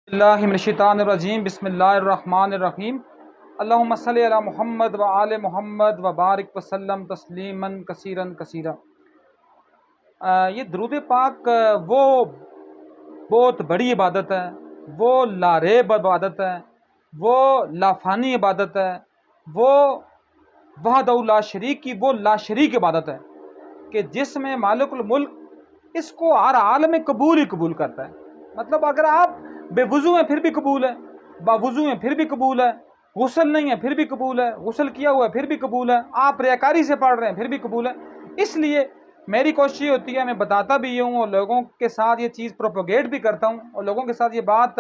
اللہ من الشیطان الرجیم بسم اللہ الرحمن الرحیم اللہم صلی علی محمد و آل محمد و بارک وسلم تسلیما کثیرا کثیرا۔ یہ درود پاک وہ بہت بڑی عبادت ہے، وہ لاریب عبادت ہے، وہ لافانی عبادت ہے، وہ وحدہ لا شریک کی وہ لا شریک عبادت ہے کہ جس میں مالک الملک اس کو ہر حال میں قبول ہی قبول کرتا ہے۔ مطلب اگر آپ بے وضو ہیں پھر بھی قبول ہے، با وضو ہیں پھر بھی قبول ہے، غسل نہیں ہے پھر بھی قبول ہے، غسل کیا ہوا ہے پھر بھی قبول ہے، آپ ریاکاری سے پڑھ رہے ہیں پھر بھی قبول ہے۔ اس لیے میری کوشش یہ ہوتی ہے، میں بتاتا بھی ہوں اور لوگوں کے ساتھ یہ چیز پروپوگیٹ بھی کرتا ہوں اور لوگوں کے ساتھ یہ بات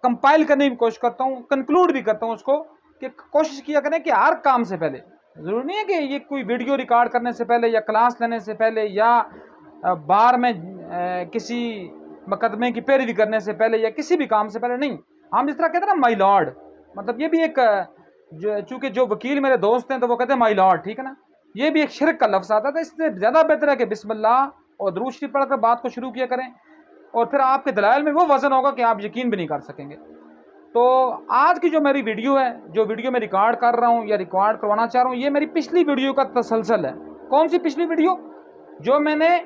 کمپائل کرنے کی کوشش کرتا ہوں، کنکلوڈ بھی کرتا ہوں اس کو، کہ کوشش کیا کریں کہ ہر کام سے پہلے، ضروری نہیں ہے کہ یہ کوئی ویڈیو ریکارڈ کرنے سے پہلے یا کلاس لینے سے پہلے یا بار میں کسی مقدمے کی پیروی کرنے سے پہلے یا کسی بھی کام سے پہلے نہیں، ہم جس طرح کہتے ہیں نا مائی لارڈ، مطلب یہ بھی ایک چونکہ جو وکیل میرے دوست ہیں تو وہ کہتے ہیں مائی لارڈ، ٹھیک ہے نا، یہ بھی ایک شرک کا لفظ آتا ہے۔ اس سے زیادہ بہتر ہے کہ بسم اللہ اور درود شریف پڑھ کر بات کو شروع کیا کریں، اور پھر آپ کے دلائل میں وہ وزن ہوگا کہ آپ یقین بھی نہیں کر سکیں گے۔ تو آج کی جو میری ویڈیو ہے، جو ویڈیو میں ریکارڈ کر رہا ہوں یا ریکارڈ کروانا چاہ رہا ہوں، یہ میری پچھلی ویڈیو کا تسلسل ہے۔ کون سی پچھلی ویڈیو؟ جو میں نے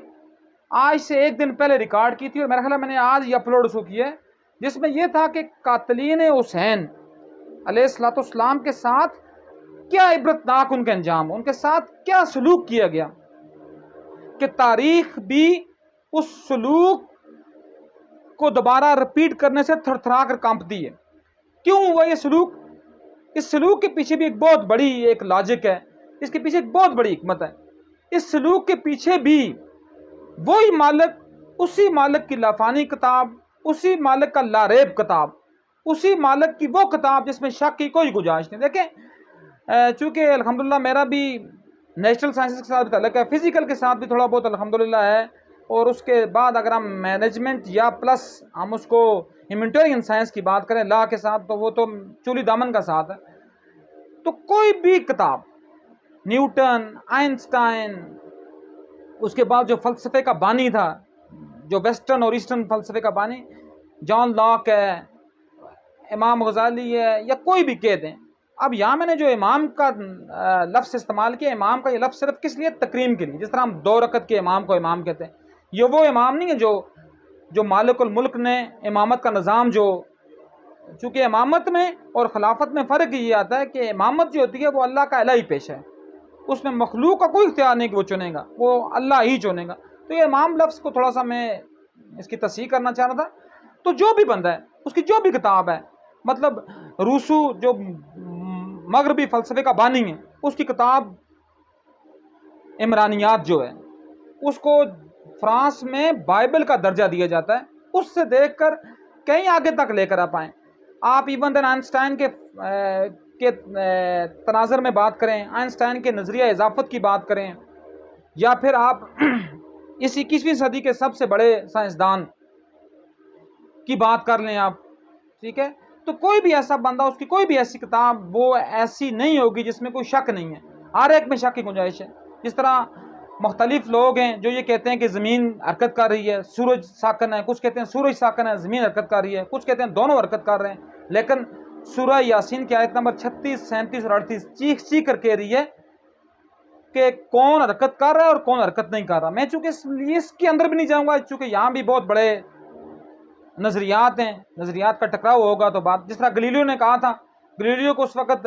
آج سے ایک دن پہلے ریکارڈ کی تھی، اور میرا خیال ہے میں نے آج یہ اپلوڈ اس کو کیا ہے، جس میں یہ تھا کہ قاتلین حسین علیہ الصلوۃ والسلام کے ساتھ کیا عبرتناک ان کے انجام، ان کے ساتھ کیا سلوک کیا گیا کہ تاریخ بھی اس سلوک کو دوبارہ رپیٹ کرنے سے تھر تھرا کر کانپتی ہے۔ کیوں ہوا یہ سلوک؟ اس سلوک کے پیچھے بھی ایک بہت بڑی ایک لاجک ہے، اس کے پیچھے ایک بہت بڑی حکمت ہے۔ اس سلوک کے پیچھے بھی وہی مالک، اسی مالک کی لافانی کتاب، اسی مالک کا لاریب کتاب، اسی مالک کی وہ کتاب جس میں شک کی کوئی گنجائش نہیں۔ دیکھیں چونکہ الحمدللہ میرا بھی نیچرل سائنسز کے ساتھ بھی تعلق ہے، فزیکل کے ساتھ بھی تھوڑا بہت الحمدللہ ہے، اور اس کے بعد اگر ہم مینجمنٹ یا پلس ہم اس کو ہیومینٹیرین سائنس کی بات کریں لا کے ساتھ، تو وہ تو چولی دامن کا ساتھ ہے۔ تو کوئی بھی کتاب، نیوٹن، آئنسٹائن، اس کے بعد جو فلسفے کا بانی تھا، جو ویسٹرن اور ایسٹرن فلسفے کا بانی جان لاک ہے، امام غزالی ہے، یا کوئی بھی کہہ دیں۔ اب یہاں میں نے جو امام کا لفظ استعمال کیا، امام کا یہ لفظ صرف کس لیے؟ تکریم کے لیے۔ جس طرح ہم 2 رکعت کے امام کو امام کہتے ہیں، یہ وہ امام نہیں ہے جو مالک الملک نے امامت کا نظام، جو چونکہ امامت میں اور خلافت میں فرق یہ آتا ہے کہ امامت جو ہوتی ہے وہ اللہ کا الہی پیشہ ہے، اس میں مخلوق کا کوئی اختیار نہیں کہ وہ چنے گا، وہ اللہ ہی چنے گا۔ تو یہ امام لفظ کو تھوڑا سا میں اس کی تصحیح کرنا چاہ رہا تھا۔ تو جو بھی بندہ ہے، اس کی جو بھی کتاب ہے، مطلب روسو جو مغربی فلسفے کا بانی ہے، اس کی کتاب عمرانیات جو ہے، اس کو فرانس میں بائبل کا درجہ دیا جاتا ہے، اس سے دیکھ کر کہیں آگے تک لے کر آپ آئیں۔ آپ ایون دین آئنسٹائن کے تناظر میں بات کریں، آئنسٹائن کے نظریہ اضافت کی بات کریں، یا پھر آپ اس 21ویں صدی کے سب سے بڑے سائنسدان کی بات کر لیں آپ، ٹھیک ہے، تو کوئی بھی ایسا بندہ، اس کی کوئی بھی ایسی کتاب وہ ایسی نہیں ہوگی جس میں کوئی شک نہیں ہے، ہر ایک میں شک کی گنجائش ہے۔ جس طرح مختلف لوگ ہیں جو یہ کہتے ہیں کہ زمین حرکت کر رہی ہے، سورج ساکن ہے، کچھ کہتے ہیں سورج ساکن ہے، زمین حرکت کر رہی ہے، کچھ کہتے ہیں دونوں حرکت کر رہے ہیں، لیکن سورہ یاسین کی آیت نمبر 36، 37 اور 38 چیخ چیخ کر کہہ رہی ہے کہ کون حرکت کر رہا ہے اور کون حرکت نہیں کر رہا۔ میں چونکہ اس کے اندر بھی نہیں جاؤں گا، چونکہ یہاں بھی بہت بڑے نظریات ہیں، نظریات کا ٹکراؤ ہوگا تو بات، جس طرح گلیلیو نے کہا تھا، گلیلیو کو اس وقت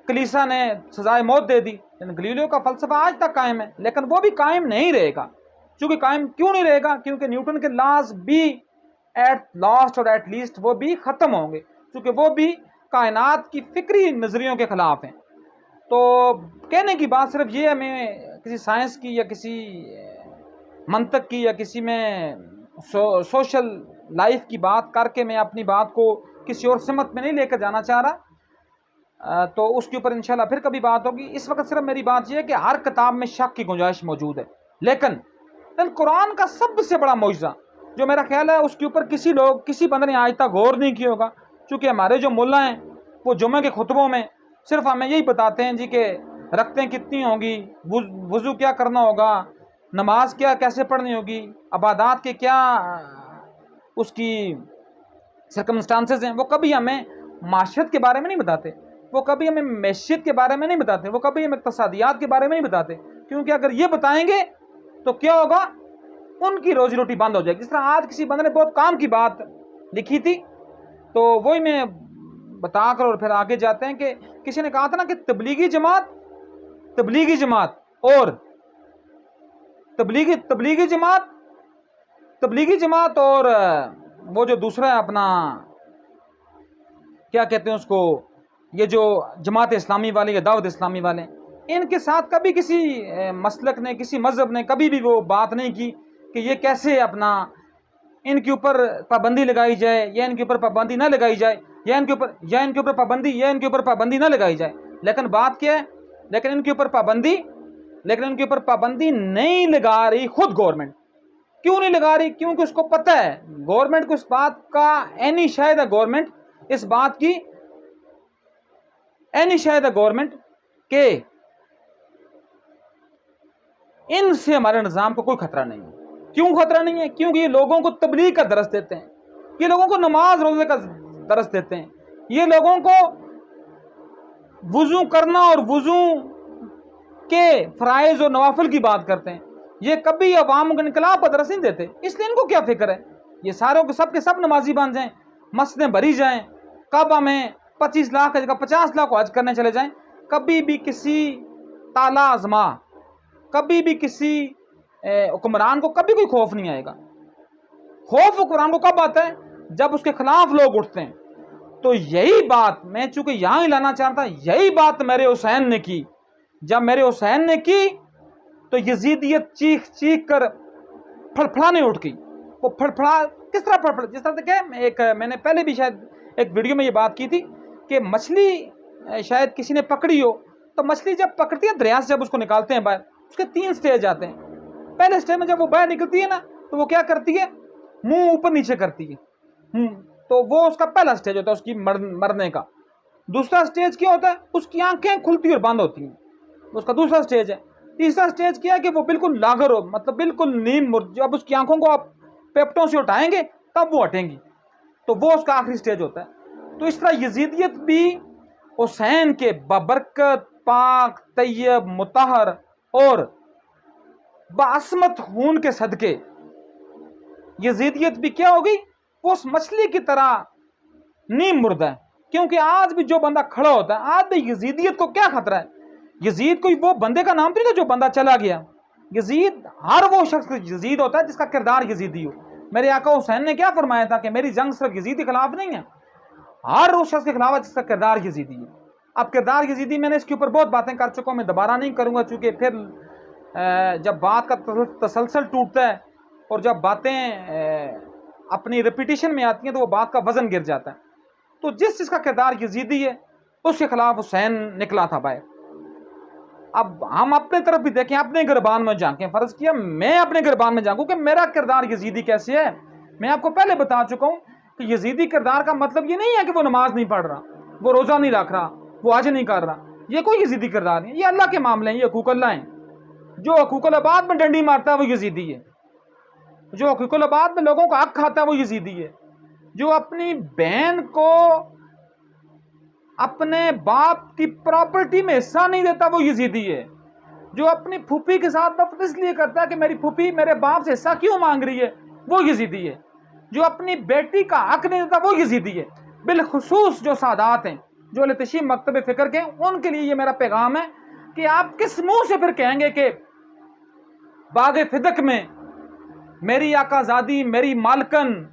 کلیسا نے سزائے موت دے دی، لیکن گلیلیو کا فلسفہ آج تک قائم ہے، لیکن وہ بھی قائم نہیں رہے گا۔ چونکہ قائم کیوں نہیں رہے گا؟ کیونکہ نیوٹن کے لاز بھی ایٹ لاسٹ اور ایٹ لیسٹ وہ بھی ختم ہوں گے، چونکہ وہ بھی کائنات کی فکری نظریوں کے خلاف ہیں۔ تو کہنے کی بات صرف یہ ہے، میں کسی سائنس کی یا کسی منطق کی یا کسی میں سوشل لائف کی بات کر کے میں اپنی بات کو کسی اور سمت میں نہیں لے کر جانا چاہ رہا، تو اس کے اوپر انشاءاللہ پھر کبھی بات ہوگی۔ اس وقت صرف میری بات یہ ہے کہ ہر کتاب میں شک کی گنجائش موجود ہے، لیکن قرآن کا سب سے بڑا معجزہ جو میرا خیال ہے اس کے اوپر کسی بندے نے آج تک غور نہیں کیا ہوگا، چونکہ ہمارے جو ملا ہیں وہ جمعہ کے خطبوں میں صرف ہمیں یہی بتاتے ہیں جی کہ رکعتیں کتنی ہوں گی، وضو کیا کرنا ہوگا، نماز کیسے پڑھنی ہوگی، عبادات کے کیا اس کی سرکمسٹانسز ہیں، وہ کبھی ہمیں معاشرت کے بارے میں نہیں بتاتے، وہ کبھی ہمیں معیشت کے بارے میں نہیں بتاتے، وہ کبھی ہمیں اقتصادیات کے بارے میں نہیں بتاتے، کیونکہ اگر یہ بتائیں گے تو کیا ہوگا، ان کی روزی روٹی بند ہو جائے گی۔ جس طرح آج کسی بندے نے بہت کام کی بات لکھی تھی، تو وہی میں بتا کر اور پھر آگے جاتے ہیں کہ کسی نے کہا تھا نا کہ تبلیغی جماعت اور تبلیغی جماعت اور وہ جو دوسرا ہے اپنا کیا کہتے ہیں اس کو، یہ جو جماعت اسلامی والے یا دعوت اسلامی والے، ان کے ساتھ کبھی کسی مسلک نے، کسی مذہب نے کبھی بھی وہ بات نہیں کی کہ یہ کیسے اپنا ان کے اوپر پابندی لگائی جائے یا ان کے اوپر پابندی نہ لگائی جائے، یا ان کے اوپر پابندی نہ لگائی جائے۔ لیکن بات کیا ہے، لیکن ان کے اوپر پابندی نہیں لگا رہی خود گورنمنٹ۔ کیوں نہیں لگا رہی؟ کیونکہ اس کو پتہ ہے، گورنمنٹ کو اس بات کا شاید ہے گورنمنٹ اس بات کی شاید ہے گورنمنٹ کہ ان سے ہمارے نظام کو کوئی خطرہ نہیں ہے۔ کیوں خطرہ نہیں ہے؟ کیونکہ یہ لوگوں کو تبلیغ کا درس دیتے ہیں، یہ لوگوں کو نماز روزے کا درس دیتے ہیں، یہ لوگوں کو وضو کرنا اور وضو کے فرائض اور نوافل کی بات کرتے ہیں، یہ کبھی عوام کو انقلاب کا درس نہیں دیتے۔ اس لیے ان کو کیا فکر ہے، یہ ساروں کے سب نمازی بن جائیں، مسجدیں بھری جائیں، کعبہ میں 25 لاکھ جگہ 50 لاکھ کو حج کرنے چلے جائیں، کبھی بھی کسی تالا آزما، کبھی بھی کسی حکمران کو کبھی کوئی خوف نہیں آئے گا۔ خوف حکمران کو کب آتا ہے؟ جب اس کے خلاف لوگ اٹھتے ہیں۔ تو یہی بات میں چونکہ یہاں ہی لانا چاہتا، یہی بات میرے حسین نے کی۔ جب میرے حسین نے کی تو یزیدیت چیخ چیخ کر پھڑپھڑانے اٹھ گئی۔ وہ پھڑپھڑا کس طرح پھڑپھڑا؟ جس طرح کہ میں نے پہلے بھی شاید ایک ویڈیو میں یہ بات کی تھی کہ مچھلی شاید کسی نے پکڑی ہو، تو مچھلی جب پکڑتی ہے دریا سے، جب اس کو نکالتے ہیں باہر، اس کے 3 سٹیج آتے ہیں۔ پہلے سٹیج میں جب وہ باہر نکلتی ہے نا، تو وہ کیا کرتی ہے؟ منہ اوپر نیچے کرتی ہے، تو وہ اس کا پہلا سٹیج ہوتا ہے اس کی مرنے کا۔ دوسرا سٹیج کیا ہوتا ہے؟ اس کی آنکھیں کھلتی اور بند ہوتی ہیں، اس کا دوسرا سٹیج ہے۔ تیسرا سٹیج کیا ہے کہ وہ بالکل لاغر ہو، مطلب بالکل نیم مرد، جب اس کی آنکھوں کو آپ پیپٹوں سے اٹھائیں گے تب وہ ہٹیں گی، تو وہ اس کا آخری سٹیج ہوتا ہے۔ تو اس طرح یزیدیت بھی حسین کے بابرکت، پاک، طیب، مطہر اور بعصمت خون کے صدقے یزیدیت بھی کیا ہوگی؟ وہ اس مچھلی کی طرح نیم مردہ ہے۔ کیونکہ آج بھی جو بندہ کھڑا ہوتا ہے، آج بھی یزیدیت کو کیا خطرہ ہے؟ یزید کوئی وہ بندے کا نام تو نہیں تھا جو بندہ چلا گیا۔ یزید ہر وہ شخص یزید ہوتا ہے جس کا کردار یزیدی ہو۔ میرے آقا حسین نے کیا فرمایا تھا کہ میری جنگ صرف یزید کے خلاف نہیں ہے، ہر اس شخص کے خلاف ہے جس کا کردار یزیدی ہے۔ اب کردار یزیدی میں نے اس کے اوپر بہت باتیں کر چکا ہوں، میں دوبارہ نہیں کروں گا، چونکہ پھر جب بات کا تسلسل ٹوٹتا ہے اور جب باتیں اپنی ریپیٹیشن میں آتی ہیں تو وہ بات کا وزن گر جاتا ہے۔ تو جس چیز کا کردار یزیدی ہے اس کے خلاف حسین نکلا تھا بھائی۔ اب ہم اپنے طرف بھی دیکھیں، اپنے گربان میں جھانکیں۔ فرض کیا میں اپنے گربان میں جھانکوں کہ میرا کردار یزیدی کیسے ہے۔ میں آپ کو پہلے بتا چکا ہوں کہ یزیدی کردار کا مطلب یہ نہیں ہے کہ وہ نماز نہیں پڑھ رہا، وہ روزہ نہیں رکھ رہا، وہ حج نہیں کر رہا، یہ کوئی یزیدی کردار نہیں ہے۔ یہ اللہ کے معاملے ہیں، یہ حقوق اللہ ہیں۔ جو حقوق العباد میں ڈنڈی مارتا ہے وہ یزیدی ہے، جو حقوق العباد میں لوگوں کا حق کھاتا ہے وہ یزیدی ہے، جو اپنی بہن کو اپنے باپ کی پراپرٹی میں حصہ نہیں دیتا وہ یزیدی ہے، جو اپنی پھوپھی کے ساتھ نفرت اس لیے کرتا ہے کہ میری پھوپھی میرے باپ سے حصہ کیوں مانگ رہی ہے وہ یزیدی ہے، جو اپنی بیٹی کا حق نہیں دیتا وہ یزیدی ہے۔ بالخصوص جو سادات ہیں، جو لتشیم مکتب فکر کے، ان کے لیے یہ میرا پیغام ہے کہ آپ کس منہ سے پھر کہیں گے کہ باغ فدق میں میری آقا زادی، میری مالکن،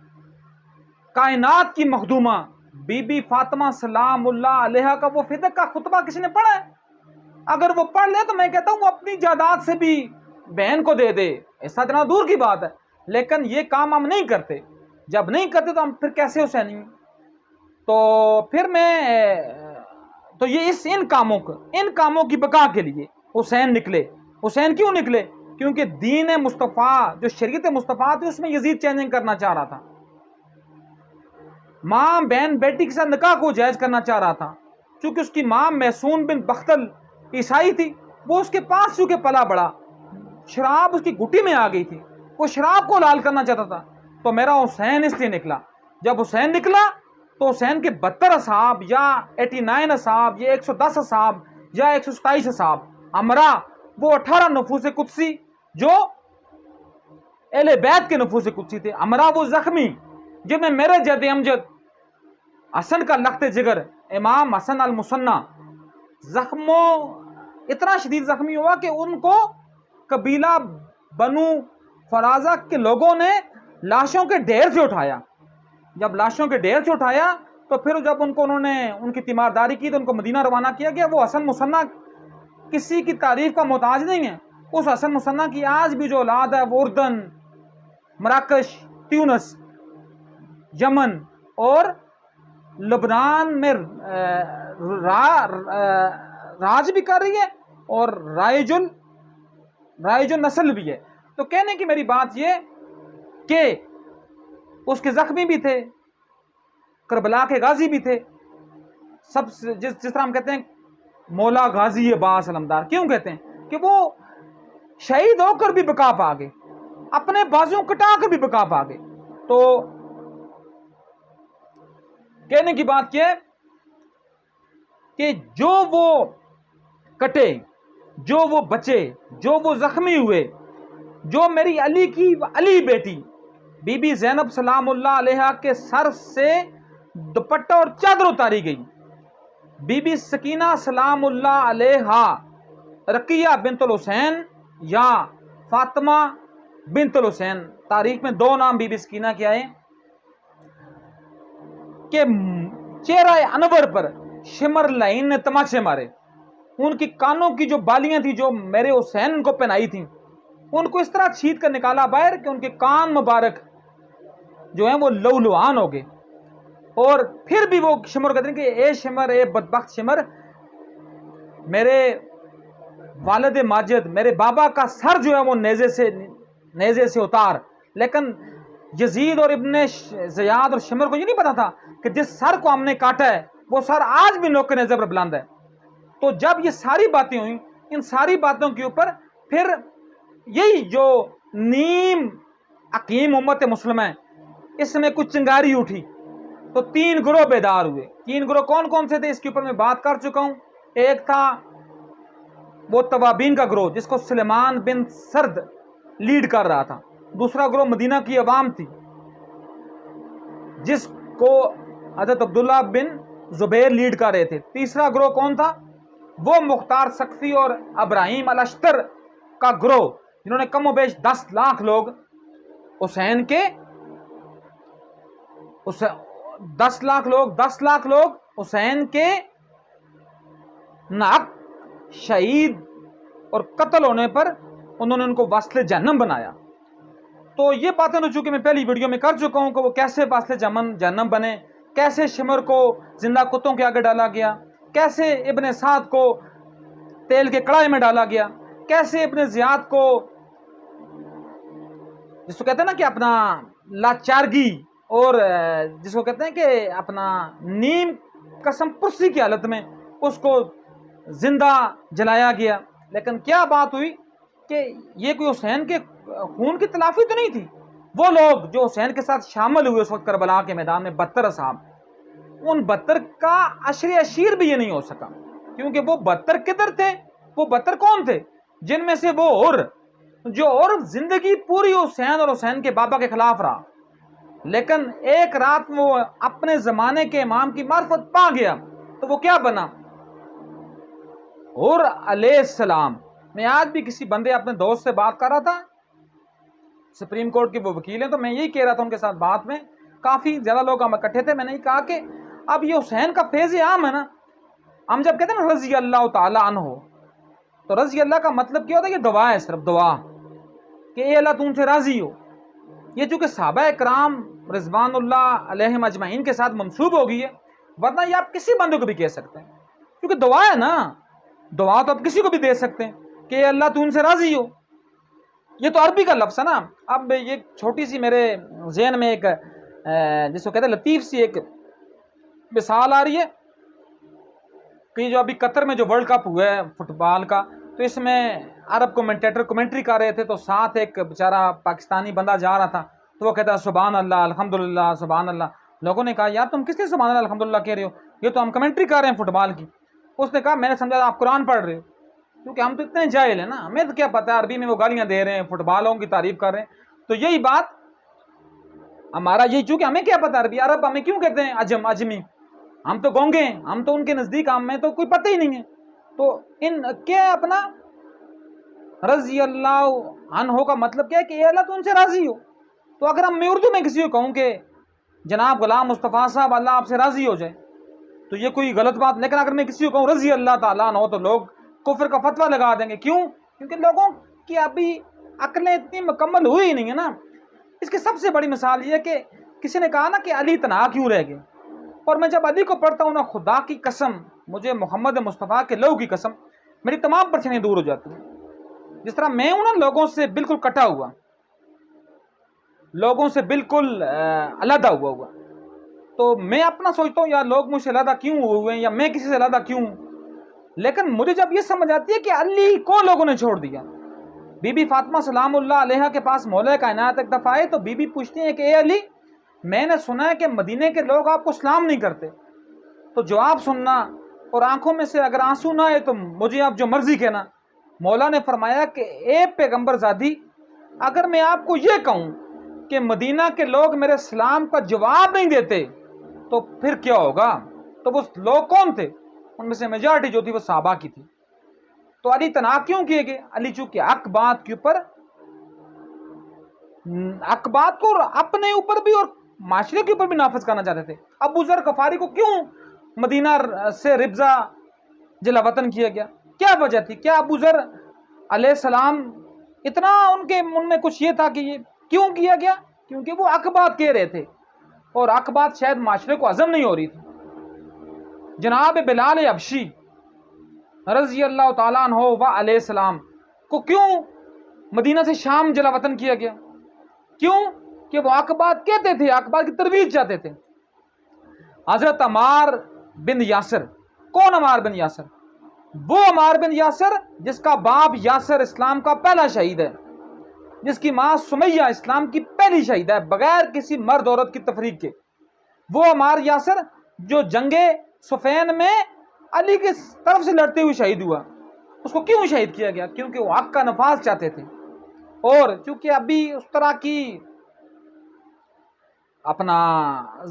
کائنات کی مخدومہ بی بی فاطمہ سلام اللہ علیہا کا وہ فدق کا خطبہ کسی نے پڑھا ہے؟ اگر وہ پڑھ لے تو میں کہتا ہوں وہ اپنی جائیداد سے بھی بہن کو دے دے، ایسا اتنا دور کی بات ہے، لیکن یہ کام ہم نہیں کرتے۔ جب نہیں کرتے تو ہم پھر کیسے حسینی ہیں؟ تو پھر تو یہ ان کاموں کی بقا کے لیے حسین نکلے۔ حسین کیوں نکلے؟ کیونکہ دین مصطفیٰ، جو شریعت مصطفیٰ تھی، اس میں یزید چینجنگ کرنا چاہ رہا تھا، ماں بہن بیٹی کے ساتھ نکاح کو جائز کرنا چاہ رہا تھا۔ چونکہ اس کی ماں محسون بن بختل عیسائی تھی، وہ اس کے پاس چونکہ پلا بڑا، شراب اس کی گھٹی میں آ گئی تھی، وہ شراب کو حلال کرنا چاہتا تھا، تو میرا حسین اس لیے نکلا. جب حسین نکلا تو حسین کے 72 اصحاب یا 89 اصحاب یا 110 اصحاب یا 127 اصحاب امرا، وہ 18 نفوس قدسی جو اہل بیت کے نفوس قدسی تھے، امرا وہ زخمی جن میں میرے جد امجد حسن کا لخت جگر امام حسن المثنی زخموں اتنا شدید زخمی ہوا کہ ان کو قبیلہ بنو فرازہ کے لوگوں نے لاشوں کے ڈھیر سے اٹھایا. جب لاشوں کے ڈھیر سے اٹھایا تو پھر جب انہوں نے ان کی تیمارداری کی تو ان کو مدینہ روانہ کیا گیا. وہ حسن مثنی کسی کی تعریف کا محتاج نہیں ہے. اس حسن مثنی کی آج بھی جو اولاد ہے وہ اردن، مراکش، تیونس، یمن اور لبنان میں راج بھی کر رہی ہے اور رائج النسل بھی ہے. تو کہنے کی میری بات یہ کہ اس کے زخمی بھی تھے، کربلا کے غازی بھی تھے. سب جس طرح ہم کہتے ہیں مولا غازی باس علمدار، کیوں کہتے ہیں کہ وہ شہید ہو کر بھی بقا پا گئے، اپنے بازو کٹا کر بھی بقا پا گئے. تو کہنے کی بات یہ کہ جو وہ کٹے، جو وہ بچے، جو وہ زخمی ہوئے، جو میری علی بیٹی بی بی زینب سلام اللہ علیہا کے سر سے دوپٹہ اور چادر اتاری گئی، بی بی سکینہ سلام اللہ علیہا، رقیہ بنت الحسین یا فاطمہ بنت الحسین، تاریخ میں 2 نام بی بی سکینہ کے آئے، کہ چہرہ انور پر شمر لعین نے تماچے مارے. ان کی کانوں کی جو بالیاں تھیں جو میرے حسین کو پہنائی تھیں ان کو اس طرح چھید کر نکالا باہر کہ ان کے کان مبارک جو ہیں وہ لولوان ہو گئے. اور پھر بھی وہ شمر کہتے ہیں کہ اے شمر، اے بدبخت شمر، میرے والد ماجد، میرے بابا کا سر جو ہے وہ نیزے سے اتار. لیکن یزید اور ابن زیاد اور شمر کو یہ نہیں پتا تھا کہ جس سر کو ہم نے کاٹا ہے وہ سر آج بھی نوک نیزے پر بلند ہے. تو جب یہ ساری باتیں ہوئیں، ان ساری باتوں کے اوپر پھر یہی جو نیم حکیم امت مسلمہ ہے اس میں کچھ چنگاری اٹھی تو 3 گروہ بیدار ہوئے. 3 گروہ کون کون سے تھے اس کے اوپر میں بات کر چکا ہوں. ایک تھا وہ توابین کا گروہ جس کو سلیمان بن سرد لیڈ کر رہا تھا. دوسرا گروہ مدینہ کی عوام تھی جس کو حضرت عبداللہ بن زبیر لیڈ کر رہے تھے. تیسرا گروہ کون تھا؟ وہ مختار سقفی اور ابراہیم الاشتر کا گروہ جنہوں نے کم و بیش 10 لاکھ لوگ حسین کے 10 لاکھ لوگ حسین کے ناک شہید اور قتل ہونے پر انہوں نے ان کو وصل جہنم بنایا. تو یہ باتیں چونکہ میں پہلی ویڈیو میں کر چکا ہوں کہ وہ کیسے وصل جہنم بنے، کیسے شمر کو زندہ کتوں کے آگے ڈالا گیا، کیسے ابن سعد کو تیل کے کڑاہے میں ڈالا گیا، کیسے ابن زیاد کو جس کو کہتے ہیں نا کہ اپنا لاچارگی اور جس کو کہتے ہیں کہ اپنا نیم قسم پرسی کی حالت میں اس کو زندہ جلایا گیا. لیکن کیا بات ہوئی کہ یہ کوئی حسین کے خون کی تلافی تو نہیں تھی. وہ لوگ جو حسین کے ساتھ شامل ہوئے اس وقت کربلا کے میدان میں 72 اصحاب، ان 72 کا عشر اشیر بھی یہ نہیں ہو سکا کیونکہ وہ 72 کدھر تھے؟ وہ 72 کون تھے؟ جن میں سے وہ اور زندگی پوری حسین اور حسین کے بابا کے خلاف رہا، لیکن ایک رات وہ اپنے زمانے کے امام کی معرفت پا گیا تو وہ کیا بنا؟ اور علیہ السلام. میں آج بھی کسی بندے اپنے دوست سے بات کر رہا تھا، سپریم کورٹ کے وہ وکیل ہیں، تو میں یہی کہہ رہا تھا ان کے ساتھ بات میں، کافی زیادہ لوگ ہم اکٹھے تھے. میں نے کہا کہ اب یہ حسین کا فیض عام ہے نا، ہم جب کہتے ہیں نا رضی اللہ تعالیٰ عنہ، تو رضی اللہ کا مطلب کیا ہوتا ہے؟ یہ دعا ہے، صرف دعا کہ اے اللہ تم سے راضی ہو. یہ چونکہ صحابہ اکرام رضوان اللہ علیہم اجمعین کے ساتھ منسوب ہو گئی ہے، ورنہ یہ آپ کسی بندے کو بھی کہہ سکتے ہیں کیونکہ دعا ہے نا. دعا تو آپ کسی کو بھی دے سکتے ہیں کہ اے اللہ تو ان سے راضی ہو. یہ تو عربی کا لفظ ہے نا. اب یہ چھوٹی سی میرے ذہن میں ایک جس کو کہتے ہیں لطیف سی ایک مثال آ رہی ہے کہ جو ابھی قطر میں جو ورلڈ کپ ہوا ہے فٹ بال کا، تو اس میں عرب کومنٹیٹر کمنٹری کر رہے تھے، تو ساتھ ایک بیچارہ پاکستانی بندہ جا رہا تھا، تو وہ کہتا ہے سبحان اللہ الحمدللہ سبحان اللہ. لوگوں نے کہا یار تم کس لیے سبحان اللہ الحمدللہ کہہ رہے ہو, یہ تو ہم کمنٹری کر رہے ہیں فٹ بال کی. اس نے کہا میں نے سمجھا آپ قرآن پڑھ رہے ہو, کیونکہ ہم تو اتنے جاہل ہیں نا, ہمیں تو کیا پتہ ہے عربی میں وہ گالیاں دے رہے ہیں, فٹ بالوں کی تعریف کر رہے ہیں. تو یہی بات ہمارا یہی, چونکہ ہمیں کیا پتہ عربی, عرب ہمیں کیوں کہتے ہیں عجم اجمی, ہم تو گونگے ہیں, ہم تو ان کے نزدیک ہمیں تو کوئی پتہ ہی نہیں ہے. تو ان کیا اپنا رضی اللہ عنہ کا مطلب کیا ہے کہ اے اللہ تو ان سے راضی ہو. تو اگر ہم میں اردو میں کسی کو کہوں کہ جناب غلام مصطفیٰ صاحب اللہ آپ سے راضی ہو جائے تو یہ کوئی غلط بات, لیکن اگر میں کسی کو کہوں رضی اللہ تعالیٰ عنہ تو لوگ کفر کا فتویٰ لگا دیں گے. کیوں؟ کیونکہ لوگوں کی ابھی عقلیں اتنی مکمل ہوئی ہی نہیں ہے نا. اس کی سب سے بڑی مثال یہ ہے کہ کسی نے کہا نا کہ علی تنہا کیوں رہ گئے, اور میں جب علی کو پڑھتا ہوں نا, خدا کی قسم, مجھے محمد مصطفیٰ کے لہو کی قسم, میری تمام پریشانیاں دور ہو جاتی ہیں. جس طرح میں ہوں نا لوگوں سے بالکل کٹا ہوا, لوگوں سے بالکل علیحدہ ہوا, تو میں اپنا سوچتا ہوں یار لوگ مجھ سے علیحدہ کیوں ہوئے ہیں, یا میں کسی سے علیحدہ کیوں. لیکن مجھے جب یہ سمجھ آتی ہے کہ علی کو لوگوں نے چھوڑ دیا. بی بی فاطمہ سلام اللہ علیہا کے پاس مولا کائنات ایک دفعہ آئے تو بی بی پوچھتی ہیں کہ اے علی, میں نے سنا ہے کہ مدینے کے لوگ آپ کو سلام نہیں کرتے, تو جواب سننا اور آنکھوں میں سے اگر آنسو نہ آئے تو مجھے آپ جو مرضی کہنا. مولا نے فرمایا کہ اے پیغمبر زادی, اگر میں آپ کو یہ کہوں کہ مدینہ کے لوگ میرے سلام کا جواب نہیں دیتے تو پھر کیا ہوگا. تو وہ لوگ کون تھے؟ ان میں سے میجارٹی جو تھی وہ صحابہ کی تھی. تو علی تنہا کیوں کیے گئے؟ علی چونکہ حق بات کے اوپر, حق بات کو اپنے اوپر بھی اور معاشرے کے اوپر بھی نافذ کرنا چاہتے تھے. ابو ذر غفاری کو کیوں مدینہ سے ربضہ جلا وطن کیا گیا؟ کیا وجہ تھی؟ کیا ابو ذر علیہ السلام اتنا ان میں کچھ یہ تھا کہ یہ کیوں کیا گیا؟ کیونکہ وہ حق بات کہہ رہے تھے اور حق بات شاید معاشرے کو ہضم نہیں ہو رہی تھی. جناب بلال حبشی رضی اللہ تعالیٰ عنہ و علیہ السلام کو کیوں مدینہ سے شام جلا وطن کیا گیا؟ کیوں؟ کہ وہ حق بات کہتے تھے, حق بات کی ترویج چاہتے تھے. حضرت عمار بن یاسر, کون عمار بن یاسر؟ وہ عمار بن یاسر جس کا باپ یاسر اسلام کا پہلا شہید ہے, جس کی ماں سمیہ اسلام کی پہلی شہید ہے بغیر کسی مرد عورت کی تفریق کے. وہ عمار یاسر جو جنگ صفین میں علی کی طرف سے لڑتے ہوئے شہید ہوا. اس کو کیوں شہید کیا گیا؟ کیونکہ وہ حق کا نفاذ چاہتے تھے, اور چونکہ ابھی اس طرح کی اپنا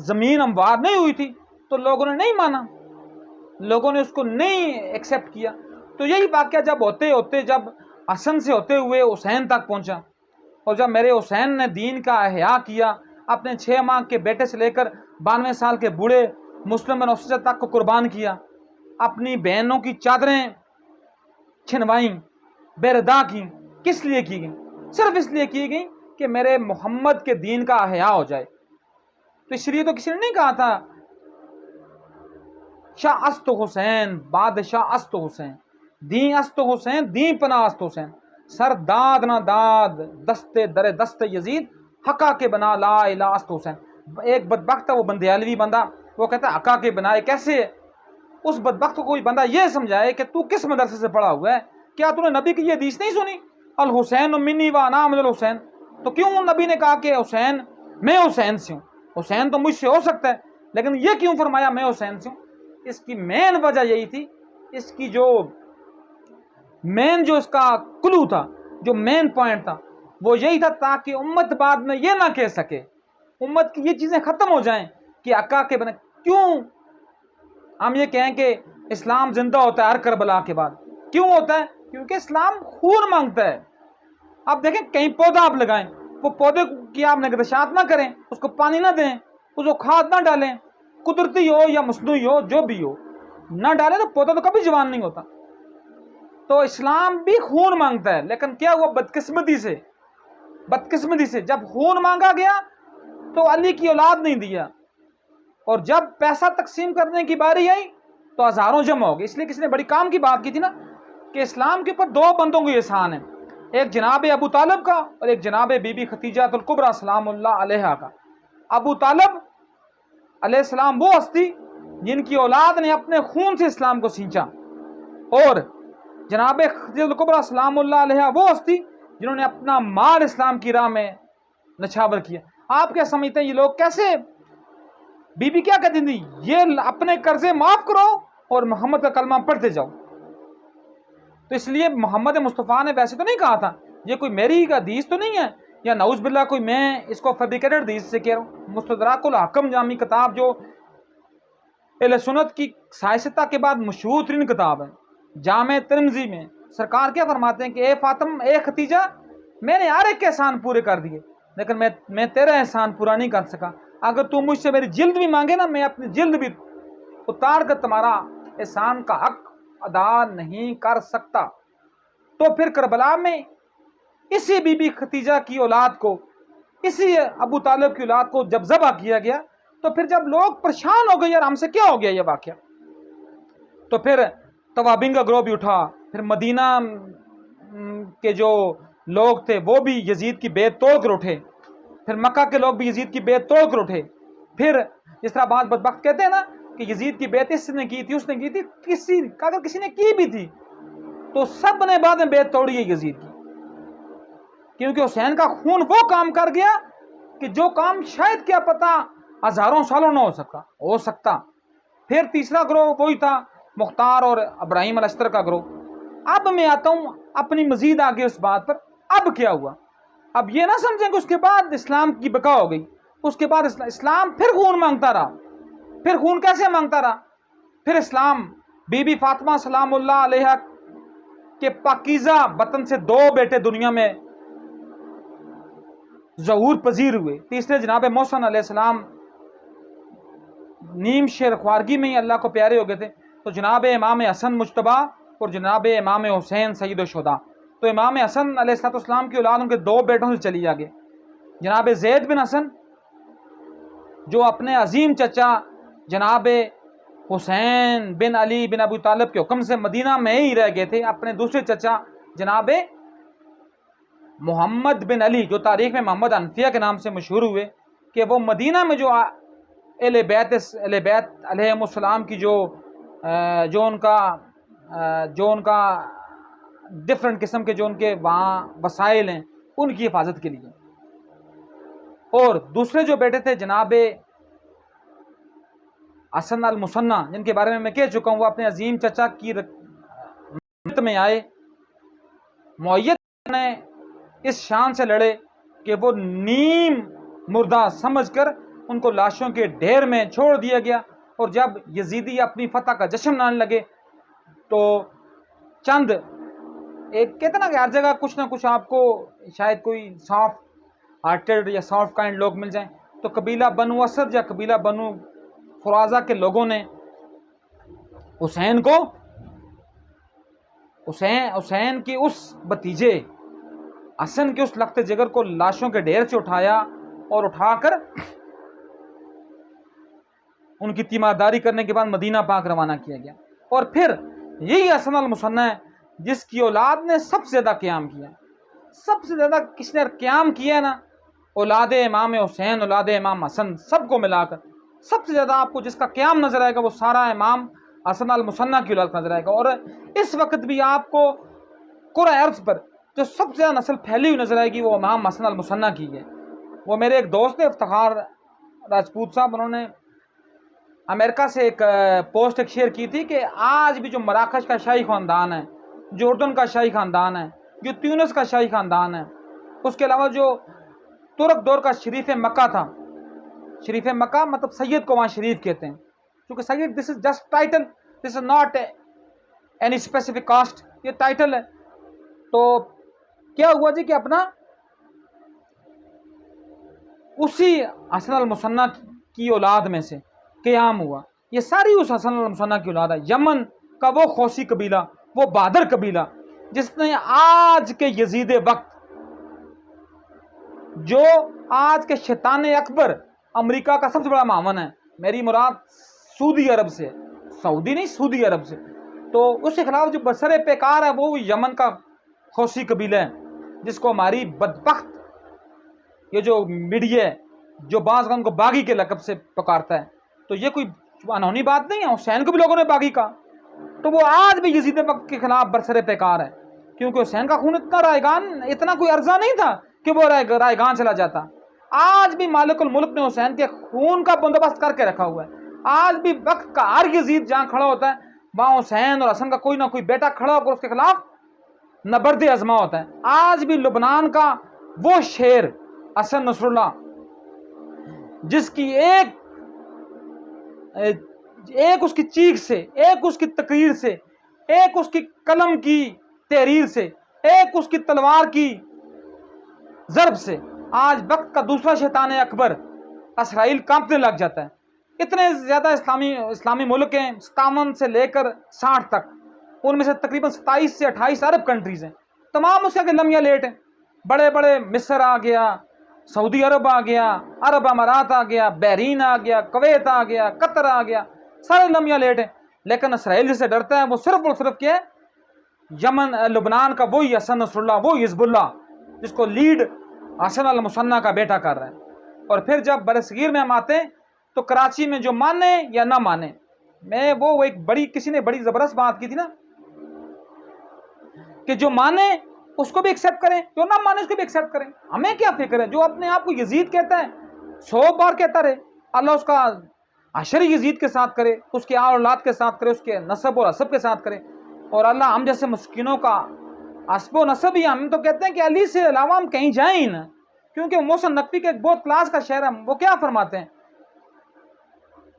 زمین ہموار نہیں ہوئی تھی تو لوگوں نے نہیں مانا, لوگوں نے اس کو نہیں ایکسیپٹ کیا. تو یہی واقعہ جب ہوتے ہوتے جب حسن سے ہوتے ہوئے حسین تک پہنچا, اور جب میرے حسین نے دین کا احیاء کیا, اپنے 6 ماہ کے بیٹے سے لے کر 92 سال کے بوڑھے مسلم بن اسد تک کو قربان کیا, اپنی بہنوں کی چادریں چھنوائیں, بے ردا کی. کس لیے کی گئیں؟ صرف اس لیے کی گئیں کہ میرے محمد کے دین کا احیاء ہو جائے. تو اس لیے تو کسی نے نہیں کہا تھا شاہ است حسین بادشاہ است حسین, دین است حسین دین پناہ است حسین, سر داد نہ داد دستے در دست یزید حقا کے بنا لا الہ است حسین. ایک بدبخت ہے وہ بندیالوی بندہ, وہ کہتا ہے حقا کے بنا کیسے؟ اس بدبخت کو کوئی بندہ یہ سمجھائے کہ تو کس مدرسے سے پڑھا ہوا ہے, کیا تو نے نبی کی یہ حدیث نہیں سنی الحسین منی و انا من الحسین؟ تو کیوں نبی نے کہا کہ حسین میں حسین سے ہوں, حسین تو مجھ سے ہو سکتا ہے, لیکن یہ کیوں فرمایا میں حسین سے ہوں؟ اس کی مین وجہ یہی تھی, اس کی جو مین جو اس کا کلو تھا, جو مین پوائنٹ تھا وہ یہی تھا تاکہ امت بعد میں یہ نہ کہہ سکے, امت کی یہ چیزیں ختم ہو جائیں کہ عقا کے بنا. کیوں ہم یہ کہیں کہ اسلام زندہ ہوتا ہے ہر کربلا کے بعد؟ کیوں ہوتا ہے؟ کیونکہ اسلام خون مانگتا ہے. آپ دیکھیں کہیں پودا آپ لگائیں, وہ پودے کی آپ نگہداشت نہ کریں, اس کو پانی نہ دیں, اس کو کھاد نہ ڈالیں, قدرتی ہو یا مصنوعی ہو جو بھی ہو نہ ڈالیں تو پودا تو کبھی جوان نہیں ہوتا. تو اسلام بھی خون مانگتا ہے, لیکن کیا ہوا بدقسمتی سے جب خون مانگا گیا تو علی کی اولاد نہیں دیا, اور جب پیسہ تقسیم کرنے کی باری آئی تو ہزاروں جمع ہو گئے. اس لیے کسی نے بڑی کام کی بات کی تھی نا کہ اسلام کے اوپر 2 بندوں کو احسان ہے, ایک جناب ابو طالب کا اور ایک جناب بی بی خدیجہ الکبریٰ سلام اللہ علیہا کا. ابو طالب علیہ السلام وہ ہستی جن کی اولاد نے اپنے خون سے اسلام کو سینچا, اور جناب خدیجہ الکبریٰ سلام اللہ علیہا وہ ہستی جنہوں نے اپنا مال اسلام کی راہ میں نچھاور کیا. آپ کیا سمجھتے ہیں یہ لوگ کیسے؟ بی بی کیا کہتی تھی؟ یہ اپنے قرضے معاف کرو اور محمد کا کلمہ پڑھتے جاؤ. تو اس لیے محمد مصطفیٰ نے ویسے تو نہیں کہا تھا، یہ کوئی میری حدیث تو نہیں ہے، یا نعوذ باللہ کوئی میں اس کو فیبریکیٹڈ حدیث سے کہہ رہا ہوں. مستدرک الحکم جامع کتاب جو اہل سنت کی سائستہ کے بعد مشہور ترین کتاب ہے، جامع ترمذی میں سرکار کیا فرماتے ہیں کہ اے فاطمہ، اے ختیجہ، میں نے ہر ایک کے احسان پورے کر دیے، لیکن میں تیرا احسان پورا نہیں کر سکا. اگر تم مجھ سے میری جلد بھی مانگے نا، میں اپنی جلد بھی اتار کر تمہارا احسان کا حق ادا نہیں کر سکتا. تو پھر کربلا میں اسی بی بی ختیجہ کی اولاد کو، اسی ابو طالب کی اولاد کو جب ذبح کیا گیا، تو پھر جب لوگ پریشان ہو گئے یار ہم سے کیا ہو گیا یہ واقعہ، تو پھر توابین کا گروہ بھی اٹھا، پھر مدینہ کے جو لوگ تھے وہ بھی یزید کی بیعت توڑ کر اٹھے، پھر مکہ کے لوگ بھی یزید کی بیعت توڑ کر اٹھے. پھر جس طرح بعض بدبخت کہتے ہیں نا کہ یزید کی بیعت اس نے کی تھی، اس نے کی تھی، اگر کسی نے کی بھی تھی تو سب نے بعد میں بیعت توڑی ہے یزید کی، کیونکہ حسین کا خون وہ کام کر گیا کہ جو کام شاید کیا پتا ہزاروں سالوں نہ ہو سکتا. پھر تیسرا گروہ وہی تھا مختار اور ابراہیم الاشتر کا گروہ. اب میں آتا ہوں اپنی مزید آگے اس بات پر. اب کیا ہوا؟ اب یہ نہ سمجھیں کہ اس کے بعد اسلام کی بقا ہو گئی، اس کے بعد اسلام پھر خون مانگتا رہا. پھر خون کیسے مانگتا رہا؟ پھر اسلام بی بی فاطمہ سلام اللہ علیہ کے پاکیزہ بطن سے 2 بیٹے دنیا میں ظہور پذیر ہوئے. تیسرے جناب محسن علیہ السلام نیم شیر خوارگی میں ہی اللہ کو پیارے ہو گئے تھے. تو جناب امام حسن مجتبی اور جناب امام حسین سید الشہداء. تو امام حسن علیہ السلام کی اولاد ان کے 2 بیٹوں سے چلی آگے. جناب زید بن حسن جو اپنے عظیم چچا جناب حسین بن علی بن ابو طالب کے حکم سے مدینہ میں ہی رہ گئے تھے، اپنے دوسرے چچا جناب محمد بن علی جو تاریخ میں محمد حنفیہ کے نام سے مشہور ہوئے، کہ وہ مدینہ میں جو اہل بیت علیہم السلام کی جو ان کا ڈفرنٹ قسم کے جو ان کے وہاں وسائل ہیں ان کی حفاظت کے لیے. اور دوسرے جو بیٹے تھے جناب حسن المثنی جن کے بارے میں کہہ چکا ہوں، وہ اپنے عظیم چچا کی مدد میں آئے. معیت نے اس شان سے لڑے کہ وہ نیم مردہ سمجھ کر ان کو لاشوں کے ڈھیر میں چھوڑ دیا گیا. اور جب یزیدی اپنی فتح کا جشن منانے لگے تو چند ایک کہتے نا کہ ہر جگہ کچھ نہ کچھ آپ کو شاید کوئی سافٹ ہارٹیڈ یا سافٹ کائنڈ لوگ مل جائیں، تو قبیلہ بنو اسد یا قبیلہ بنو فرازہ کے لوگوں نے حسین کے اس بھتیجے حسن کے اس لخت جگر کو لاشوں کے ڈھیر سے اٹھایا اور اٹھا کر ان کی تیمارداری کرنے کے بعد مدینہ پاک روانہ کیا گیا. اور پھر یہی حسن المثنی ہے جس کی اولاد نے سب سے زیادہ قیام کیا. سب سے زیادہ کس نے قیام کیا نا؟ اولاد امام حسین، اولاد امام حسن، سب کو ملا کر سب سے زیادہ آپ کو جس کا قیام نظر آئے گا وہ سارا امام حسن المثنی کی اولاد نظر آئے گا. اور اس وقت بھی آپ کو قرۂ ارض پر جو سب سے زیادہ نسل پھیلی ہوئی نظر آئے گی وہ امام حسن المثنی کی ہے. وہ میرے ایک دوست ہیں افتخار راجپوت صاحب، انہوں نے امریکہ سے ایک پوسٹ ایک شیئر کی تھی کہ آج بھی جو مراکش کا شاہی خاندان ہے، جو اردن کا شاہی خاندان ہے، جو تیونس کا شاہی خاندان ہے، اس کے علاوہ جو ترک دور کا شریف مکہ تھا، شریف مکہ مطلب سید کو وہاں شریف کہتے ہیں، کیونکہ سید this is just title, this is not any specific caste, یہ ٹائٹل ہے. تو کیا ہوا جی کہ اپنا اسی حسن المثنی کی اولاد میں سے قیام ہوا. یہ ساری اس حسن المثنی کی اولاد ہے. یمن کا وہ خوسی قبیلہ، وہ بہادر قبیلہ جس نے آج کے یزید وقت، جو آج کے شیطان اکبر امریکہ کا سب سے بڑا معاون ہے، میری مراد سعودی عرب سے، سعودی نہیں سعودی عرب سے، تو اس کے خلاف جو برسر پیکار ہے وہ یمن کا خوسی قبیلہ ہے، جس کو ہماری بدبخت یہ جو میڈیا ہے جو بعض ان کو باغی کے لقب سے پکارتا ہے. تو یہ کوئی انہونی بات نہیں ہے، حسین کو بھی لوگوں نے باغی کہا. تو وہ آج بھی یزید وقت کے خلاف برسر پیکار ہے، کیونکہ حسین کا خون اتنا رائگان، اتنا کوئی عرضہ نہیں تھا کہ وہ رائگان چلا جاتا. آج بھی مالک الملک نے حسین کے خون کا بندوبست کر کے رکھا ہوا ہے. آج بھی وقت کا ہر یزید جہاں کھڑا ہوتا ہے وہاں حسین اور حسن کا کوئی نہ کوئی بیٹا کھڑا ہو کر اس کے خلاف نبرد ازما ہوتا ہے. آج بھی لبنان کا وہ شیر حسن نصر اللہ جس کی ایک اس کی چیخ سے، ایک اس کی تقریر سے، ایک اس کی قلم کی تحریر سے، ایک اس کی تلوار کی ضرب سے آج وقت کا دوسرا شیطان اکبر اسرائیل کانپنے لگ جاتا ہے. اتنے زیادہ اسلامی ملک ہیں 57 سے لے کر 60 تک، ان میں سے تقریباً 27 سے 28 عرب کنٹریز ہیں. تمام اس کے لمحہ لیٹ ہیں. بڑے بڑے مصر آ گیا، سعودی عرب آ گیا، عرب امارات آ گیا، بحرین آ گیا، کویت آ گیا، قطر آ گیا، سارے لمحہ لیٹ ہیں. لیکن اسرائیل جسے ڈرتا ہے وہ صرف اور صرف کیا ہے؟ یمن لبنان کا وہی حسن نصر اللہ، وہی حزب اللہ جس کو لیڈ حسن المثنیٰ کا بیٹا کر رہا ہے. اور پھر جب برصغیر میں ہم آتے ہیں تو کراچی میں جو مانے یا نہ مانے، میں وہ ایک بڑی کسی نے بڑی زبردست بات کی تھی نا کہ جو مانے اس کو بھی ایکسیپٹ کریں، جو نہ مانے اس کو بھی ایکسیپٹ کریں. ہمیں کیا فکر ہے؟ جو اپنے آپ کو یزید کہتا ہے 100 بار کہتا رہے، اللہ اس کا حشر یزید کے ساتھ کرے، اس کے اولاد کے ساتھ کرے، اس کے نسب اور حسب کے ساتھ کرے. اور اللہ ہم جیسے مسکینوں کا حسب و نسب ہی ہم تو کہتے ہیں کہ علی سے علاوہ ہم کہیں جائیں ہی نہ. کیونکہ محسن نقوی کے ایک بہت کلاس کا شعر ہے، وہ کیا فرماتے ہیں؟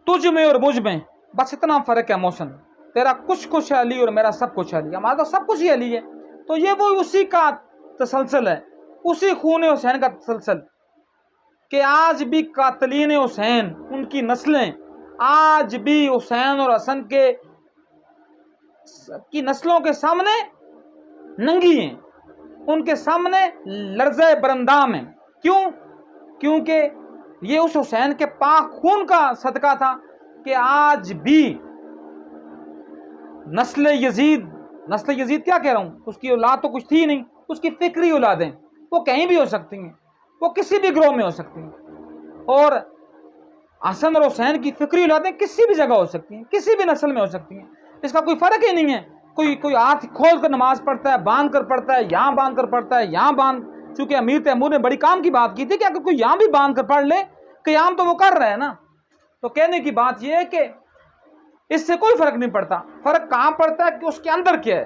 تجھ میں اور مجھ میں بس اتنا فرق ہے محسن، تیرا کچھ ہے علی اور میرا سب کچھ ہے علی. ہمارا تو سب کچھ ہی علی ہے. تو یہ وہ اسی کا تسلسل ہے، اسی خون حسین کا تسلسل کہ آج بھی قاتلین حسین، ان کی نسلیں آج بھی حسین اور حسن کی نسلوں کے سامنے ننگی ہیں، ان کے سامنے لرزہ برندام ہیں. کیوں؟ کیونکہ یہ اس حسین کے پاک خون کا صدقہ تھا کہ آج بھی نسل یزید کیا کہہ رہا ہوں، اس کی اولاد تو کچھ تھی نہیں، اس کی فکری اولادیں وہ کہیں بھی ہو سکتی ہیں، وہ کسی بھی گروہ میں ہو سکتی ہیں. اور حسن اور حسین کی فکری اولادیں کسی بھی جگہ ہو سکتی ہیں، کسی بھی نسل میں ہو سکتی ہیں. اس کا کوئی فرق ہی نہیں ہے. کوئی ہاتھ کھول کر نماز پڑھتا ہے، باندھ کر پڑھتا ہے، یہاں باندھ کر پڑھتا ہے، یہاں باندھ. چونکہ امیر تیمور نے بڑی کام کی بات کی تھی کہ اگر کوئی یہاں بھی باندھ کر پڑھ لے، قیام تو وہ کر رہا ہے نا. تو کہنے کی بات یہ ہے کہ اس سے کوئی فرق نہیں پڑتا. فرق کہاں پڑتا ہے کہ اس کے اندر کیا ہے،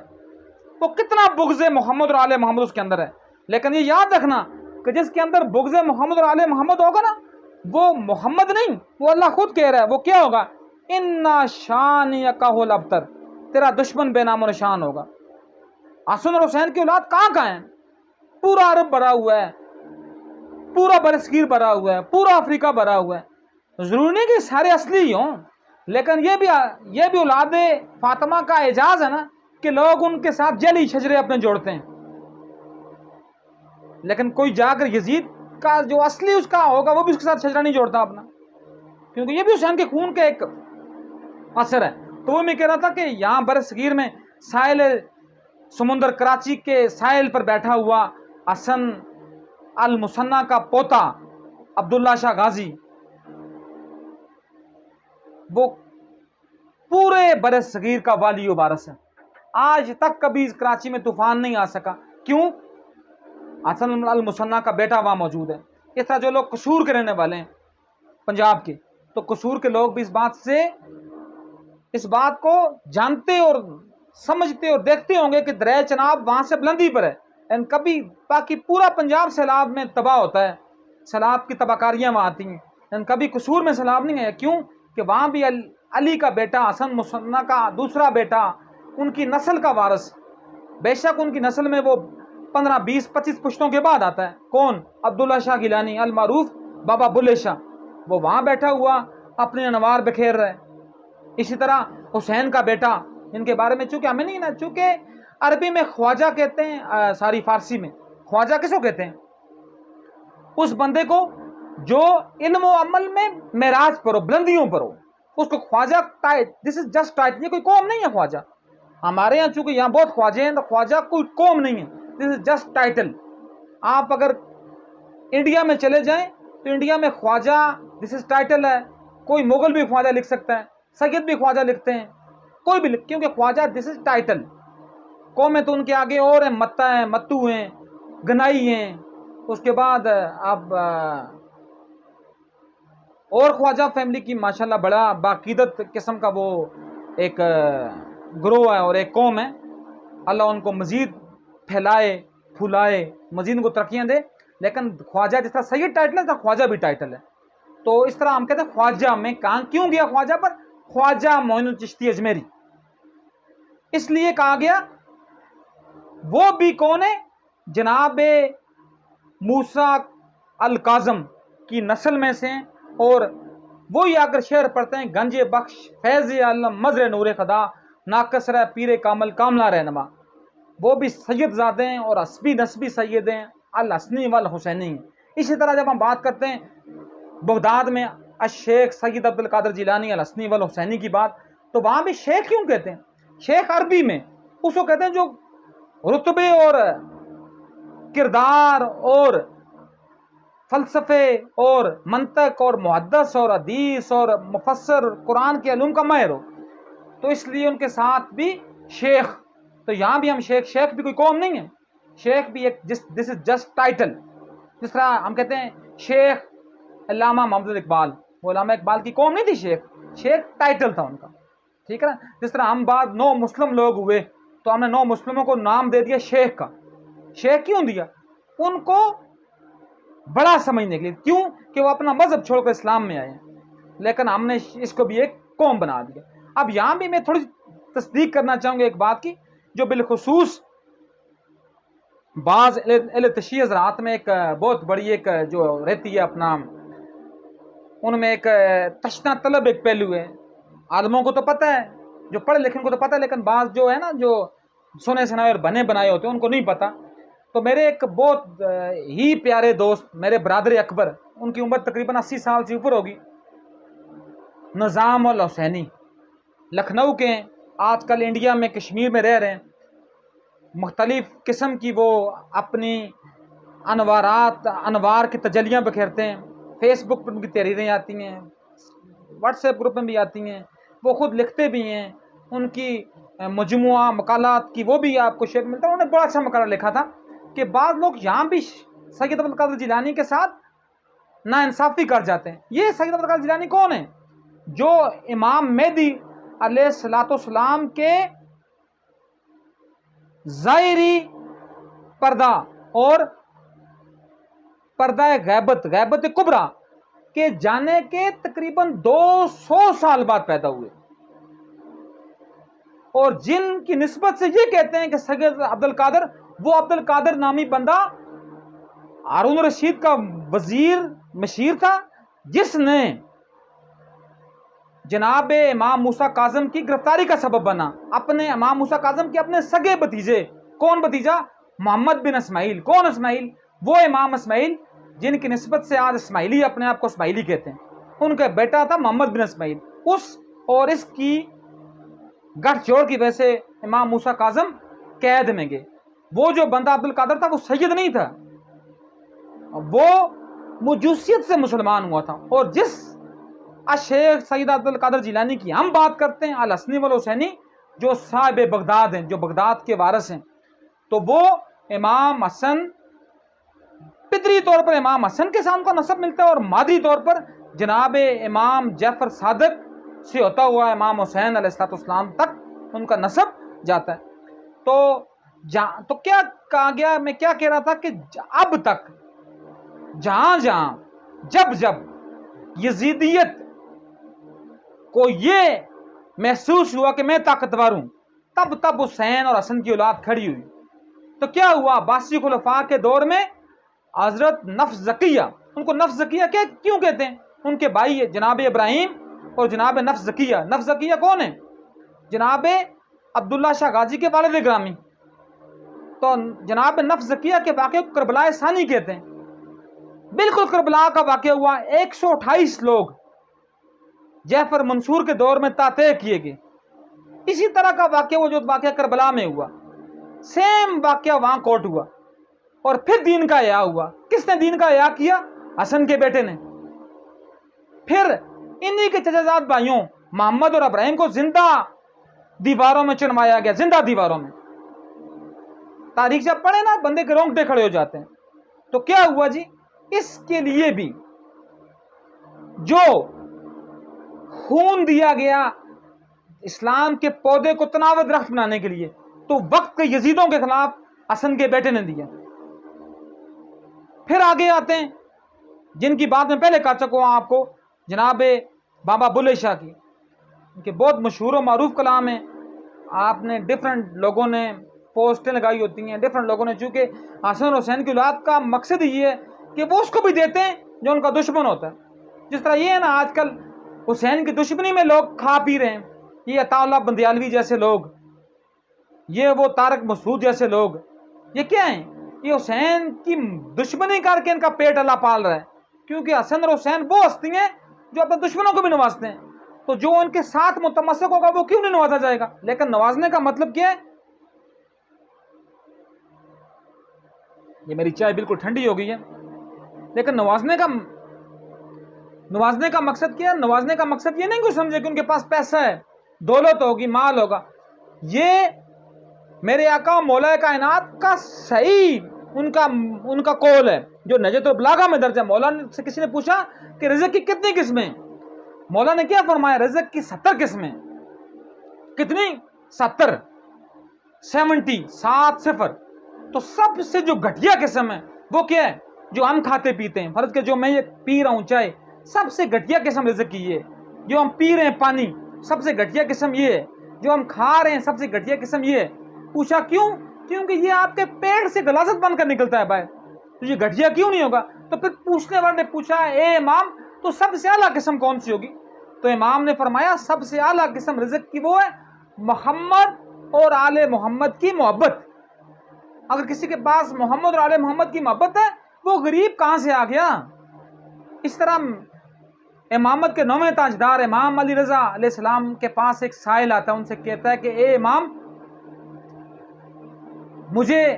وہ کتنا بغض محمد اور آل محمد اس کے اندر ہے. لیکن یہ یاد رکھنا کہ جس کے اندر بغض محمد اور آل محمد ہوگا نا، وہ محمد نہیں، وہ اللہ خود کہہ رہا ہے. وہ کیا ہوگا؟ انا شانئک ھو الابتر، تیرا دشمن بے نام و نشان ہوگا. حسن اور حسین کی اولاد کہاں ہیں؟ پورا عرب بھرا ہوا ہے، پورا برصغیر بھرا ہوا ہے، پورا افریقہ بھرا ہوا ہے. ضروری نہیں کہ سارے اصلی ہی ہوں، لیکن یہ بھی اولاد فاطمہ کا اعجاز ہے نا کہ لوگ ان کے ساتھ جعلی شجرے اپنے جوڑتے ہیں. لیکن کوئی جا کر یزید کا جو اصلی اس کا ہوگا وہ بھی اس کے ساتھ شجرہ نہیں جوڑتا اپنا، کیونکہ یہ بھی حسین کے خون کا ایک اثر ہے. تو وہ میں کہہ رہا تھا کہ یہاں برصغیر میں ساحل سمندر کراچی کے ساحل پر بیٹھا ہوا حسن المثنیٰ کا پوتا عبداللہ شاہ غازی، وہ پورے برصغیر کا والی و وارث ہے. آج تک کبھی کراچی میں طوفان نہیں آ سکا. کیوں؟ حسن المثنیٰ کا بیٹا وہاں موجود ہے. اس طرح جو لوگ قصور کے رہنے والے ہیں پنجاب کے، تو قصور کے لوگ بھی اس بات کو جانتے اور سمجھتے اور دیکھتے ہوں گے کہ دریا چناب وہاں سے بلندی پر ہے. یعنی کبھی باقی پورا پنجاب سیلاب میں تباہ ہوتا ہے، سیلاب کی تباہ کاریاں وہاں آتی ہیں، یعنی کبھی قصور میں سیلاب نہیں ہے. کیوں؟ کہ وہاں بھی علی کا بیٹا حسن مثنیٰ کا دوسرا بیٹا، ان کی نسل کا وارث، بے شک ان کی نسل میں وہ 15 20 25 پشتوں کے بعد آتا ہے. کون؟ عبداللہ شاہ گیلانی المعروف بابا بلے شاہ. وہ وہاں بیٹھا ہوا اپنے انوار بکھیر رہے. اسی طرح حسین کا بیٹا، ان کے بارے میں چونکہ ہمیں نہیں نا، چونکہ عربی میں خواجہ کہتے ہیں، فارسی میں خواجہ کس کو کہتے ہیں؟ اس بندے کو جو علم و عمل میں معراج پر ہو، بلندیوں پر ہو، اس کو خواجہ. دس از جسٹ ٹائٹل، یہ کوئی قوم نہیں ہے خواجہ. ہمارے یہاں چونکہ یہاں بہت خواجے ہیں، تو خواجہ کوئی قوم نہیں ہے، دس از جسٹ ٹائٹل. آپ اگر انڈیا میں چلے جائیں تو انڈیا میں خواجہ دس از ٹائٹل ہے. کوئی مغل بھی خواجہ لکھ سکتا ہے، سید بھی خواجہ لکھتے ہیں، کوئی بھی کیونکہ خواجہ دس از ٹائٹل. قومیں تو ان کے آگے اور ہیں، متا ہیں، متو ہیں، گنائی ہیں، اس کے بعد اب اور خواجہ فیملی کی ماشاءاللہ بڑا باقیدت قسم کا وہ ایک گروہ ہے اور ایک قوم ہے. اللہ ان کو مزید پھیلائے پھولائے، مزید ان کو ترقیاں دے. لیکن خواجہ جس طرح سید ٹائٹل ہے، خواجہ بھی ٹائٹل ہے. تو اس طرح ہم کہتے ہیں خواجہ. میں کہاں کیوں گیا خواجہ پر؟ خواجہ معین الدین چشتی اجمیری اس لیے کہا گیا. وہ بھی کون ہے؟ جناب موسیٰ الکاظم کی نسل میں سے ہیں. اور وہی اگر شعر پڑھتے ہیں، گنج بخش فیض عالم مظہر نور خدا ناقص رہ پیر کامل کاملہ رہنما. وہ بھی سید زادے ہیں اور حسبی نسبی سید ہیں، الحسنی والحسینی ہیں. اسی طرح جب ہم بات کرتے ہیں بغداد میں الشیخ سید عبد القادر جیلانی الحسنی والحسینی کی بات، تو وہاں بھی شیخ کیوں کہتے ہیں؟ شیخ عربی میں اس کو کہتے ہیں جو رتبے اور کردار اور فلسفے اور منطق اور محدث اور حدیث اور مفسر قرآن کے علوم کا ماہر ہو. تو اس لیے ان کے ساتھ بھی شیخ. تو یہاں بھی ہم شیخ بھی کوئی قوم نہیں ہے. شیخ بھی ایک دس از جسٹ ٹائٹل. جس طرح ہم کہتے ہیں شیخ علامہ محمد اقبال، وہ علامہ اقبال کی قوم نہیں تھی شیخ ٹائٹل تھا ان کا. ٹھیک ہے نا. جس طرح ہم بعد 9 مسلم لوگ ہوئے تو ہم نے 9 مسلموں کو نام دے دیا شیخ کا. شیخ کیوں دیا؟ ان کو بڑا سمجھنے کے لیے. کیوں کہ وہ اپنا مذہب چھوڑ کر اسلام میں آئے ہیں. لیکن ہم نے اس کو بھی ایک قوم بنا دیا. اب یہاں بھی میں تھوڑی تصدیق کرنا چاہوں گا ایک بات کی، جو بالخصوص بعض اہل تشیع حضرات میں ایک بہت بڑی ایک جو رہتی ہے اپنا، ان میں ایک تشنا طلب ایک پہلو ہے. عالموں کو تو پتہ ہے، جو پڑھے لکھے کو تو پتہ ہے، لیکن بعض جو ہے نا جو سنے سنائے اور بنے بنائے ہوتے ہیں ان کو نہیں پتہ. تو میرے ایک بہت ہی پیارے دوست، میرے برادر اکبر، ان کی عمر تقریباً 80 سال سے اوپر ہوگی، نظام الحسینی، لکھنؤ کے ہیں. آج کل انڈیا میں کشمیر میں رہ رہے ہیں. مختلف قسم کی وہ اپنی انوار کی تجلیاں بکھیرتے ہیں. فیس بک پر ان کی تحریریں آتی ہیں، واٹس ایپ گروپ میں بھی آتی ہیں. وہ خود لکھتے بھی ہیں. ان کی مجموعہ مقالات کی وہ بھی آپ کو شیئر ملتا ہے. انہوں نے بڑا اچھا مقالہ لکھا تھا کہ بعض لوگ یہاں بھی سید عبد القادر جیلانی کے ساتھ ناانصافی کر جاتے ہیں. یہ سید عبد القادر جیلانی کون ہے؟ جو امام مہدی علیہ الصلوۃ والسلام کے ظاہری پردہ اور پردہ غیبت کبریٰ کے جانے کے تقریباً 200 سال بعد پیدا ہوئے، اور جن کی نسبت سے یہ کہتے ہیں کہ سید عبد القادر، وہ عبد القادر نامی بندہ ہارون رشید کا وزیر مشیر تھا، جس نے جناب امام موسیٰ کاظم کی گرفتاری کا سبب بنا. اپنے امام موسیٰ کاظم کے اپنے سگے بھتیجے، کون بھتیجا؟ محمد بن اسماعیل. کون اسماعیل؟ وہ امام اسماعیل جن کی نسبت سے آج اسماعیلی اپنے آپ کو اسماعیلی کہتے ہیں. ان کا بیٹا تھا محمد بن اسماعیل. اس کی گٹھ جوڑ کی وجہ سے امام موسیٰ کاظم قید میں گئے. وہ جو بندہ عبد القادر تھا وہ سید نہیں تھا، وہ مجوسیت سے مسلمان ہوا تھا. اور جس الشیخ سید عبد القادر جیلانی کی ہم بات کرتے ہیں، الحسنی والحسینی، جو صاحب بغداد ہیں، جو بغداد کے وارث ہیں، تو وہ امام حسن، فطری طور پر امام حسن کے ساتھ ان کا نسب ملتا ہے، اور مادی طور پر جناب امام جعفر صادق سے ہوتا ہوا امام حسین علیہ السلام تک ان کا نسب جاتا ہے. تو کیا کہا گیا؟ میں کیا کہہ رہا تھا کہ اب تک جہاں جب یزیدیت کو یہ محسوس ہوا کہ میں طاقتور ہوں، تب حسین اور حسن کی اولاد کھڑی ہوئی. تو کیا ہوا؟ عباسی خلفاء کے دور میں حضرت نفس زکیہ، ان کو نفس زکیہ کیوں کہتے ہیں؟ ان کے بھائی ہے جناب ابراہیم اور جناب نفس زکیہ. نفس زکیہ کون ہے؟ جناب عبداللہ شاہ غازی کے والد گرامی. تو جناب نفس زکیہ کے واقعے کو کربلا ثانی کہتے ہیں. بالکل کربلا کا واقعہ ہوا. 128 لوگ جعفر منصور کے دور میں تاطے کیے گئے. اسی طرح کا واقعہ وہ جو واقعہ کربلا میں ہوا، سیم واقعہ وہاں کوٹ ہوا. اور پھر دین کا احیاء ہوا. کس نے دین کا احیاء کیا؟ حسن کے بیٹے نے. پھر انہی کے چچا بھائیوں محمد اور ابراہیم کو زندہ دیواروں میں چنوایا گیا، زندہ دیواروں میں. تاریخ جب پڑھے نا بندے کے رونگٹے کھڑے ہو جاتے ہیں. تو کیا ہوا جی؟ اس کے لیے بھی جو خون دیا گیا اسلام کے پودے کو تناور درخت بنانے کے لیے، تو وقت کے یزیدوں کے خلاف حسن کے بیٹے نے دیا۔ پھر آگے آتے ہیں جن کی بات میں پہلے کہا چکا ہوں آپ کو، جناب بابا بلے شاہ کی، کہ بہت مشہور و معروف کلام ہے۔ آپ نے ڈفرینٹ لوگوں نے پوسٹیں لگائی ہوتی ہیں، ڈفرینٹ لوگوں نے، چونکہ حسن اور حسین کی اولاد کا مقصد یہ ہے کہ وہ اس کو بھی دیتے ہیں جو ان کا دشمن ہوتا ہے۔ جس طرح یہ ہے نا، آج کل حسین کی دشمنی میں لوگ کھا پی رہے ہیں، یہ عطا اللہ بندیالوی جیسے لوگ، یہ وہ طارق مسعود جیسے لوگ، یہ کیا ہیں؟ یہ حسین کی دشمنی کر کے ان کا پیٹ اللہ پال رہا ہے، کیونکہ حسن اور حسین وہ ہستی ہیں جو اپنے دشمنوں کو بھی نوازتے ہیں، تو جو ان کے ساتھ متمسک ہوگا وہ کیوں نہیں نوازا جائے گا؟ لیکن نوازنے کا مطلب کیا ہے؟ یہ میری چائے بالکل ٹھنڈی ہو گئی ہے، لیکن نوازنے کا مقصد کیا ہے؟ نوازنے کا مقصد یہ نہیں کوئی سمجھے کہ ان کے پاس پیسہ ہے، دولت ہوگی، مال ہوگا۔ یہ میرے آقا مولا کائنات کا صحیح ان کا قول ہے جو نجات البلاغہ میں درج ہے۔ مولا سے کسی نے پوچھا کہ رزق کی کتنی قسمیں؟ مولا نے کیا فرمایا؟ رزق کی 70 قسمیں۔ کتنی؟ 70، 7 صفر۔ تو سب سے جو گھٹیا قسم ہے وہ کیا ہے؟ جو ہم کھاتے پیتے ہیں، فرض کہ جو میں یہ پی رہا ہوں چائے، سب سے گھٹیا قسم رزق کی یہ ہے۔ جو ہم پی رہے ہیں پانی، سب سے گھٹیا قسم یہ ہے۔ جو ہم کھا رہے ہیں، سب سے گھٹیا قسم یہ ہے۔ پوچھا کیوں؟ کیونکہ یہ آپ کے پیٹ سے غلاظت بن کر نکلتا ہے باہر، تو یہ گھٹیا کیوں نہیں ہوگا؟ تو پھر پوچھنے والے نے پوچھا، اے امام تو سب سے اعلیٰ قسم کون سی ہوگی؟ تو امام نے فرمایا سب سے اعلیٰ قسم رزق کی وہ ہے محمد اور آل محمد کی محبت۔ اگر کسی کے پاس محمد اور آل محمد کی محبت ہے، وہ غریب کہاں سے آ گیا؟ اس طرح امامت کے 9ویں تاجدار امام علی رضا علیہ السلام کے پاس ایک سائل آتا ہے، ان سے کہتا ہے کہ اے امام، مجھے